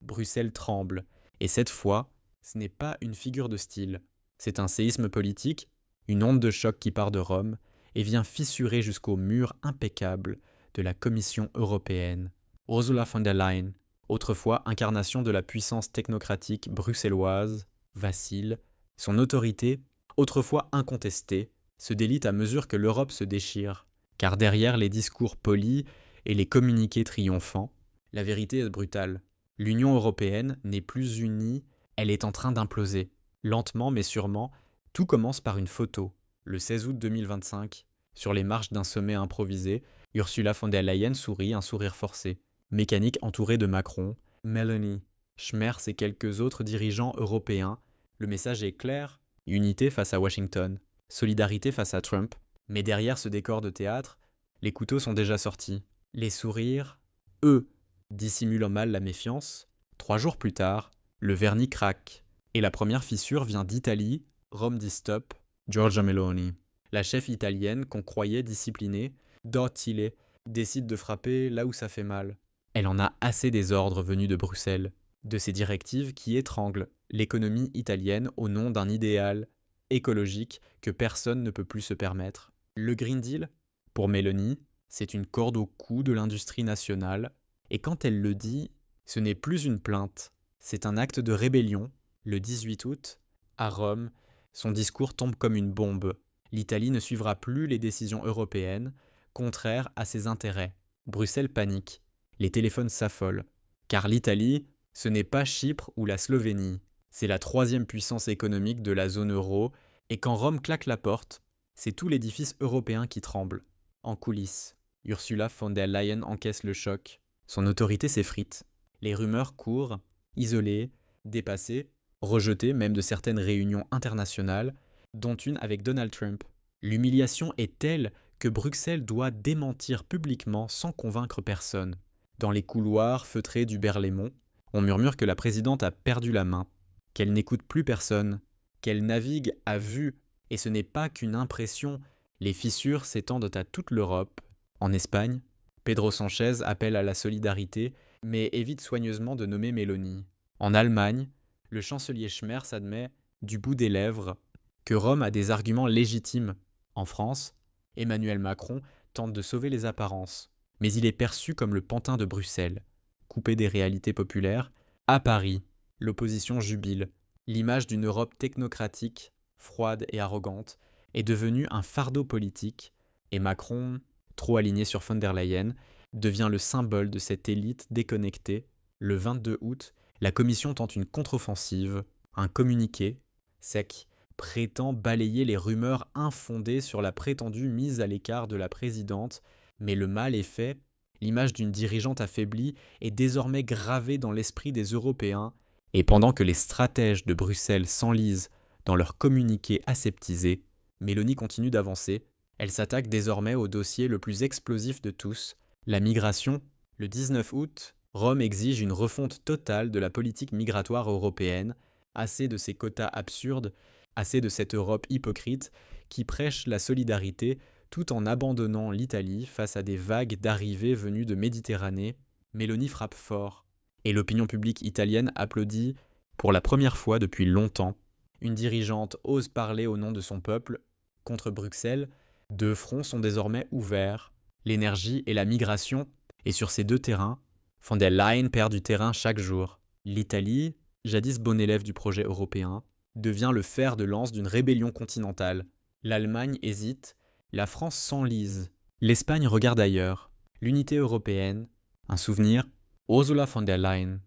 Bruxelles tremble. Et cette fois, ce n'est pas une figure de style. C'est un séisme politique, une onde de choc qui part de Rome et vient fissurer jusqu'au mur impeccable de la Commission européenne. Ursula von der Leyen, autrefois incarnation de la puissance technocratique bruxelloise, vacille. Son autorité, autrefois incontestée, se délite à mesure que l'Europe se déchire. Car derrière les discours polis et les communiqués triomphants, la vérité est brutale. L'Union européenne n'est plus unie, elle est en train d'imploser. Lentement mais sûrement, tout commence par une photo. Le 16 août 2025, sur les marches d'un sommet improvisé, Ursula von der Leyen sourit un sourire forcé. Mécanique entourée de Macron, Melanie, Schmerz et quelques autres dirigeants européens. Le message est clair, unité face à Washington, solidarité face à Trump. Mais derrière ce décor de théâtre, les couteaux sont déjà sortis. Les sourires, eux, dissimulant mal la méfiance. 3 jours plus tard, le vernis craque. Et la première fissure vient d'Italie, Rome dit stop, Giorgia Meloni. La chef italienne qu'on croyait disciplinée, docile, décide de frapper là où ça fait mal. Elle en a assez des ordres venus de Bruxelles, de ces directives qui étranglent l'économie italienne au nom d'un idéal écologique que personne ne peut plus se permettre. Le Green Deal, pour Meloni, c'est une corde au cou de l'industrie nationale, et quand elle le dit, ce n'est plus une plainte, c'est un acte de rébellion. Le 18 août, à Rome, son discours tombe comme une bombe. L'Italie ne suivra plus les décisions européennes, contraires à ses intérêts. Bruxelles panique. Les téléphones s'affolent. Car l'Italie, ce n'est pas Chypre ou la Slovénie. C'est la 3e puissance économique de la zone euro, et quand Rome claque la porte, c'est tout l'édifice européen qui tremble. En coulisses, Ursula von der Leyen encaisse le choc. Son autorité s'effrite. Les rumeurs courent, isolées, dépassées, rejetées même de certaines réunions internationales, dont une avec Donald Trump. L'humiliation est telle que Bruxelles doit démentir publiquement sans convaincre personne. Dans les couloirs feutrés du Berlaymont, on murmure que la présidente a perdu la main, qu'elle n'écoute plus personne, qu'elle navigue à vue, et ce n'est pas qu'une impression, les fissures s'étendent à toute l'Europe. En Espagne, Pedro Sánchez appelle à la solidarité, mais évite soigneusement de nommer Meloni. En Allemagne, le chancelier Schmerz admet, du bout des lèvres, que Rome a des arguments légitimes. En France, Emmanuel Macron tente de sauver les apparences, mais il est perçu comme le pantin de Bruxelles. Coupé des réalités populaires, à Paris, l'opposition jubile. L'image d'une Europe technocratique, froide et arrogante, est devenue un fardeau politique, et Macron, trop aligné sur von der Leyen, devient le symbole de cette élite déconnectée. Le 22 août, la Commission tente une contre-offensive. Un communiqué, sec, prétend balayer les rumeurs infondées sur la prétendue mise à l'écart de la présidente, mais le mal est fait. L'image d'une dirigeante affaiblie est désormais gravée dans l'esprit des Européens, et pendant que les stratèges de Bruxelles s'enlisent dans leurs communiqués aseptisés, Meloni continue d'avancer. Elle s'attaque désormais au dossier le plus explosif de tous, la migration. Le 19 août, Rome exige une refonte totale de la politique migratoire européenne, assez de ces quotas absurdes, assez de cette Europe hypocrite qui prêche la solidarité tout en abandonnant l'Italie face à des vagues d'arrivées venues de Méditerranée. Meloni frappe fort, et l'opinion publique italienne applaudit pour la première fois depuis longtemps. Une dirigeante ose parler au nom de son peuple. Contre Bruxelles, 2 fronts sont désormais ouverts, l'énergie et la migration, et sur ces 2 terrains, von der Leyen perd du terrain chaque jour. L'Italie, jadis bon élève du projet européen, devient le fer de lance d'une rébellion continentale. L'Allemagne hésite, la France s'enlise, l'Espagne regarde ailleurs. L'unité européenne, un souvenir, Ursula von der Leyen.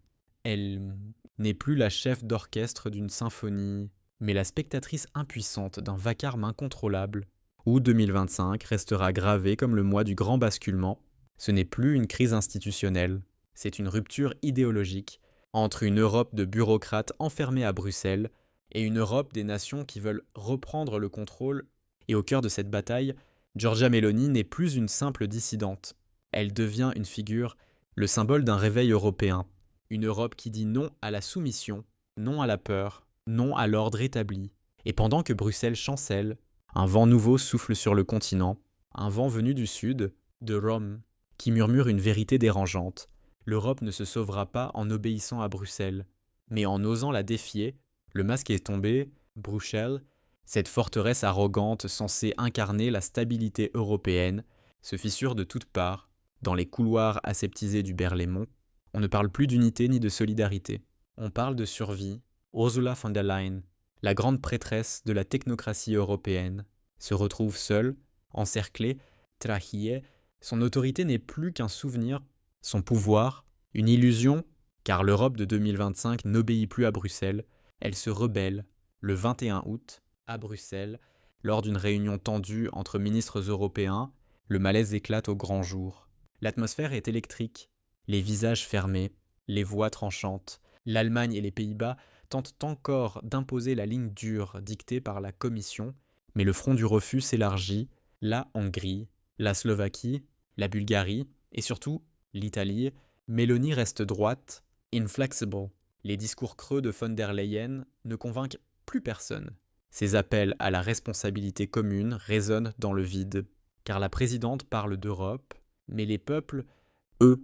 Elle n'est plus la chef d'orchestre d'une symphonie, mais la spectatrice impuissante d'un vacarme incontrôlable. Août 2025 restera gravé comme le mois du grand basculement. Ce n'est plus une crise institutionnelle, c'est une rupture idéologique entre une Europe de bureaucrates enfermés à Bruxelles et une Europe des nations qui veulent reprendre le contrôle. Et au cœur de cette bataille, Giorgia Meloni n'est plus une simple dissidente. Elle devient une figure, le symbole d'un réveil européen. Une Europe qui dit non à la soumission, non à la peur, non à l'ordre établi. Et pendant que Bruxelles chancelle, un vent nouveau souffle sur le continent, un vent venu du sud, de Rome, qui murmure une vérité dérangeante. l'Europe ne se sauvera pas en obéissant à Bruxelles, mais en osant la défier. Le masque est tombé, Bruxelles, cette forteresse arrogante censée incarner la stabilité européenne, se fissure de toutes parts. Dans les couloirs aseptisés du Berlaymont, on ne parle plus d'unité ni de solidarité. On parle de survie. Ursula von der Leyen, la grande prêtresse de la technocratie européenne, se retrouve seule, encerclée, trahie. Son autorité n'est plus qu'un souvenir, son pouvoir, une illusion, car l'Europe de 2025 n'obéit plus à Bruxelles. Elle se rebelle, le 21 août, à Bruxelles, lors d'une réunion tendue entre ministres européens. Le malaise éclate au grand jour. L'atmosphère est électrique, les visages fermés, les voix tranchantes. L'Allemagne et les Pays-Bas tentent encore d'imposer la ligne dure dictée par la Commission, mais le front du refus s'élargit. La Hongrie, la Slovaquie, la Bulgarie et surtout l'Italie. Mélanie reste droite, inflexible. Les discours creux de von der Leyen ne convainquent plus personne. Ses appels à la responsabilité commune résonnent dans le vide, car la présidente parle d'Europe, mais les peuples, eux,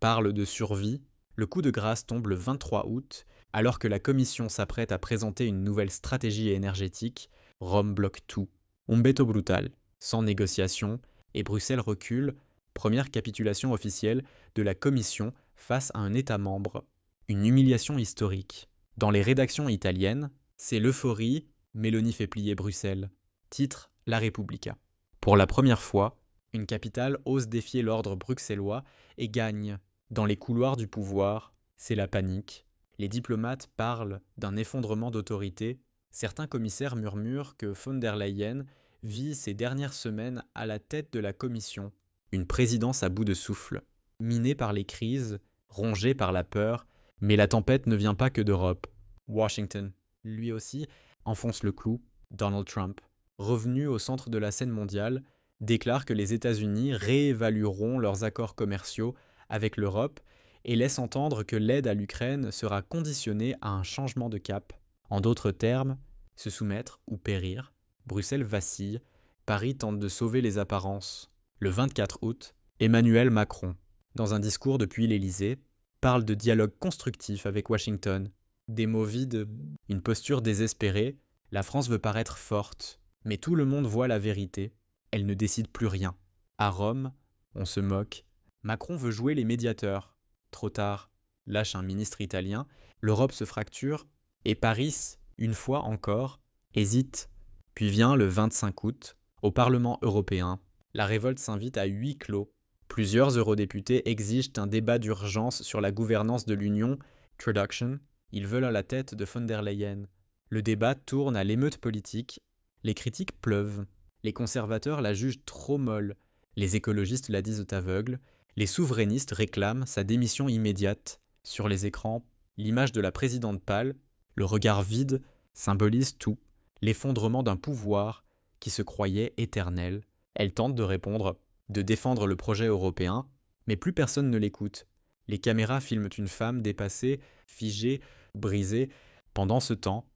parlent de survie. Le coup de grâce tombe le 23 août, alors que la Commission s'apprête à présenter une nouvelle stratégie énergétique. Rome bloque tout. Umbeto brutal, sans négociation, et Bruxelles recule. Première capitulation officielle de la Commission face à un État membre. Une humiliation historique. Dans les rédactions italiennes, c'est l'euphorie. Mélanie fait plier Bruxelles. Titre La Repubblica. Pour la première fois, une capitale ose défier l'ordre bruxellois et gagne. Dans les couloirs du pouvoir, c'est la panique. Les diplomates parlent d'un effondrement d'autorité. Certains commissaires murmurent que von der Leyen vit ses dernières semaines à la tête de la Commission. Une présidence à bout de souffle, minée par les crises, rongée par la peur, mais la tempête ne vient pas que d'Europe. Washington, lui aussi, enfonce le clou. Donald Trump, revenu au centre de la scène mondiale, déclare que les États-Unis réévalueront leurs accords commerciaux avec l'Europe et laisse entendre que l'aide à l'Ukraine sera conditionnée à un changement de cap. En d'autres termes, se soumettre ou périr. Bruxelles vacille, Paris tente de sauver les apparences. Le 24 août, Emmanuel Macron, dans un discours depuis l'Élysée, parle de dialogue constructif avec Washington. Des mots vides, une posture désespérée. La France veut paraître forte, mais tout le monde voit la vérité. Elle ne décide plus rien. À Rome, on se moque. Macron veut jouer les médiateurs. Trop tard, lâche un ministre italien. L'Europe se fracture et Paris, une fois encore, hésite. Puis vient le 25 août, au Parlement européen. La révolte s'invite à huis clos. Plusieurs eurodéputés exigent un débat d'urgence sur la gouvernance de l'Union. Traduction, ils veulent à la tête de von der Leyen. Le débat tourne à l'émeute politique. Les critiques pleuvent. Les conservateurs la jugent trop molle. Les écologistes la disent aveugle. Les souverainistes réclament sa démission immédiate. Sur les écrans, l'image de la présidente pâle, le regard vide, symbolise tout. L'effondrement d'un pouvoir qui se croyait éternel. Elle tente de répondre, de défendre le projet européen, mais plus personne ne l'écoute. Les caméras filment une femme dépassée, figée, brisée. Pendant ce temps,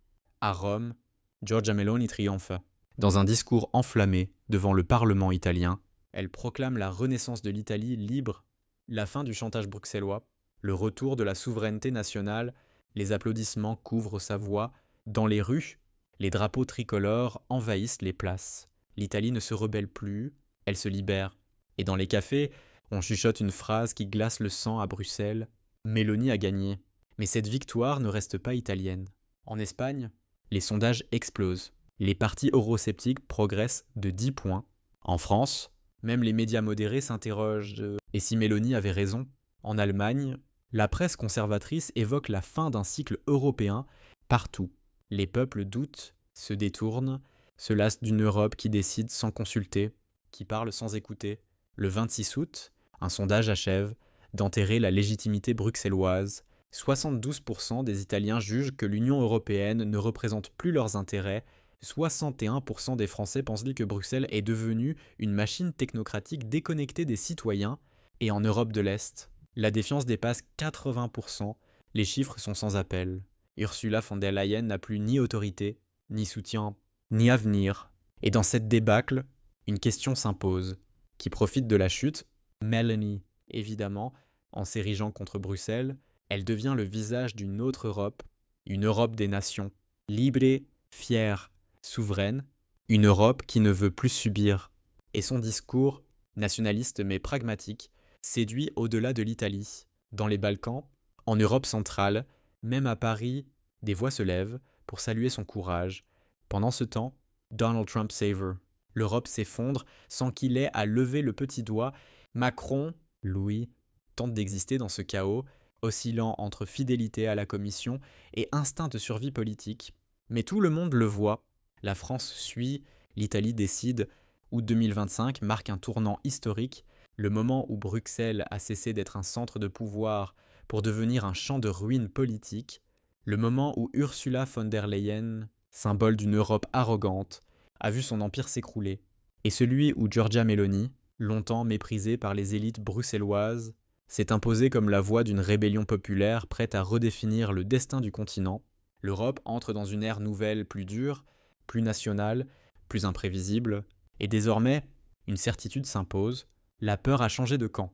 à Rome, Giorgia Meloni triomphe. Dans un discours enflammé devant le Parlement italien, elle proclame la renaissance de l'Italie libre, la fin du chantage bruxellois, le retour de la souveraineté nationale. Les applaudissements couvrent sa voix. Dans les rues, les drapeaux tricolores envahissent les places. L'Italie ne se rebelle plus, elle se libère. Et dans les cafés, on chuchote une phrase qui glace le sang à Bruxelles. Mélanie a gagné. Mais cette victoire ne reste pas italienne. En Espagne, les sondages explosent. Les partis eurosceptiques progressent de 10 points. En France, même les médias modérés s'interrogent et si Mélanie avait raison. En Allemagne, la presse conservatrice évoque la fin d'un cycle européen partout. Les peuples doutent, se détournent, se lassent d'une Europe qui décide sans consulter, qui parle sans écouter. Le 26 août, un sondage achève d'enterrer la légitimité bruxelloise. 72% des Italiens jugent que l'Union européenne ne représente plus leurs intérêts. 61% des Français pensent que Bruxelles est devenue une machine technocratique déconnectée des citoyens. Et en Europe de l'Est, la défiance dépasse 80%. Les chiffres sont sans appel. Ursula von der Leyen n'a plus ni autorité, ni soutien, ni avenir. Et dans cette débâcle, une question s'impose. Qui profite de la chute? Mélanie, évidemment, En s'érigeant contre Bruxelles, elle devient le visage d'une autre Europe, une Europe des nations, libre, fière, souveraine, une Europe qui ne veut plus subir. Et son discours, nationaliste mais pragmatique, séduit au-delà de l'Italie. Dans les Balkans, en Europe centrale, même à Paris, des voix se lèvent pour saluer son courage. Pendant ce temps, Donald Trump savor. L'Europe s'effondre sans qu'il ait à lever le petit doigt. Macron, Louis, tente d'exister dans ce chaos, oscillant entre fidélité à la Commission et instinct de survie politique. Mais tout le monde le voit. La France suit, l'Italie décide. Août 2025 marque un tournant historique, le moment où Bruxelles a cessé d'être un centre de pouvoir pour devenir un champ de ruines politiques, le moment où Ursula von der Leyen, symbole d'une Europe arrogante, a vu son empire s'écrouler, et celui où Giorgia Meloni, longtemps méprisée par les élites bruxelloises, s'est imposée comme la voix d'une rébellion populaire prête à redéfinir le destin du continent. L'Europe entre dans une ère nouvelle plus dure, plus nationale, plus imprévisible, et désormais, une certitude s'impose, la peur a changé de camp.